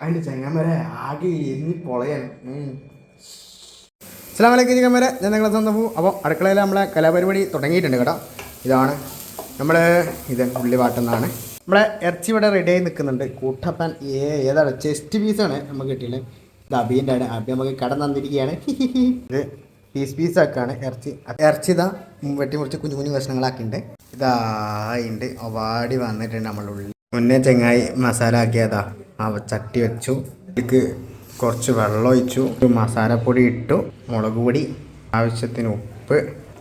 അതിൻ്റെ ചെങ്ങന്മാരെ ആകെ എരിഞ്ഞ് പൊളയാണ്. അസ്സലാമു അലൈക്കും ചെങ്ങന്മാരെ, ഞാൻ നിങ്ങളെ സ്വന്തം പൂ. അപ്പോൾ അടുക്കളയിൽ നമ്മളെ കലാപരിപാടി തുടങ്ങിയിട്ടുണ്ട് കേട്ടോ. ഇതാണ് നമ്മൾ ഇത് ഉള്ളി വാട്ടുന്നതാണ്. നമ്മളെ ഇറച്ചി ഇവിടെ റെഡി ആയി നിൽക്കുന്നുണ്ട്. കൂട്ടപ്പാൻ ഏതാണ് ചെസ്റ്റ് പീസാണ് നമുക്ക് കിട്ടിയത്. ഇത് അബീൻ്റെ ആണ്. അബി നമുക്ക് കട തന്നിരിക്കുകയാണ്. ഇത് പീസാക്കാണ് ഇറച്ചി ഇതാ വെട്ടി മുറിച്ച് കുഞ്ഞു കുഞ്ഞു കഷ്ണങ്ങളാക്കിയിട്ടുണ്ട്. ഇതായിണ്ട് വാടി വന്നിട്ടുണ്ട് നമ്മളുടെ ഉള്ളിൽ. മുന്നേ ചെങ്ങായി മസാല ആക്കിയതാ ചട്ടി വെച്ചു. ഇതിക്ക് കുറച്ച് വെള്ളം ഒഴിച്ചു, മസാലപ്പൊടി ഇട്ടു, മുളക് പൊടി, ആവശ്യത്തിന് ഉപ്പ്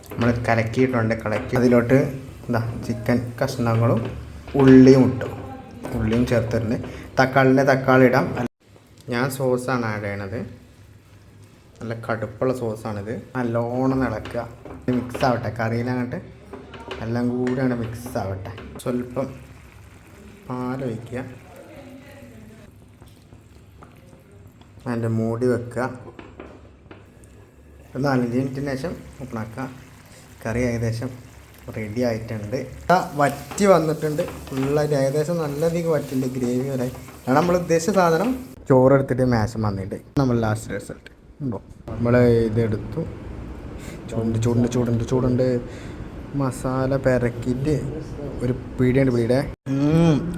നമ്മൾ കലക്കിയിട്ടുണ്ട്. അതിലോട്ട് എന്താ ചിക്കൻ കഷ്ണങ്ങളും ഉള്ളിയും ഇട്ടു. ഉള്ളിയും ചേർത്തിട്ടുണ്ട്. തക്കാളി ഇടാം. ഞാൻ സോസാണ് ആഡ് ചെയ്യണത്. നല്ല കടുപ്പുള്ള സോസാണിത്. നല്ലോണം ഇളക്കുക, മിക്സ് ആവട്ടെ. കറിയിലങ്ങോട്ട് എല്ലാം കൂടി അങ്ങനെ മിക്സ് ആവട്ടെ. സ്വല്പം പാലൊഴിക്കുക, അതിൻ്റെ മൂടി വെക്കുക. ഒരു 4-5 മിനിറ്റിന് ശേഷം ഓപ്പണാക്കുക. കറി ഏകദേശം റെഡി ആയിട്ടുണ്ട്. വറ്റി വന്നിട്ടുണ്ട് ഫുള്ളായിട്ട്. ഏകദേശം നല്ലധികം വറ്റിൻ്റെ ഗ്രേവി വരെ. അതാണ് നമ്മൾ ഉദ്ദേശിച്ച സാധനം. ചോറെടുത്തിട്ട് മാശം വന്നിട്ട് നമ്മൾ ലാസ്റ്റ് റിസൾട്ട് ഉണ്ടോ. നമ്മൾ ഇതെടുത്തു. ചൂടുണ്ട്. മസാല പെരക്കിയിട്ട് ഒരു പീടിയുണ്ട്.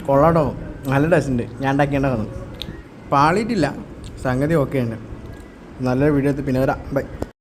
കൊള്ളാട്ടോ, നല്ല ടേസ്റ്റ് ഉണ്ട്. ഞാൻ ഉണ്ടാക്കേണ്ടതാണ്. പാളിയിട്ടില്ല, സംഗതി ഓക്കെ ഉണ്ട്. നല്ലൊരു വീഡിയോ പിന്നെ വരാം. ബൈ.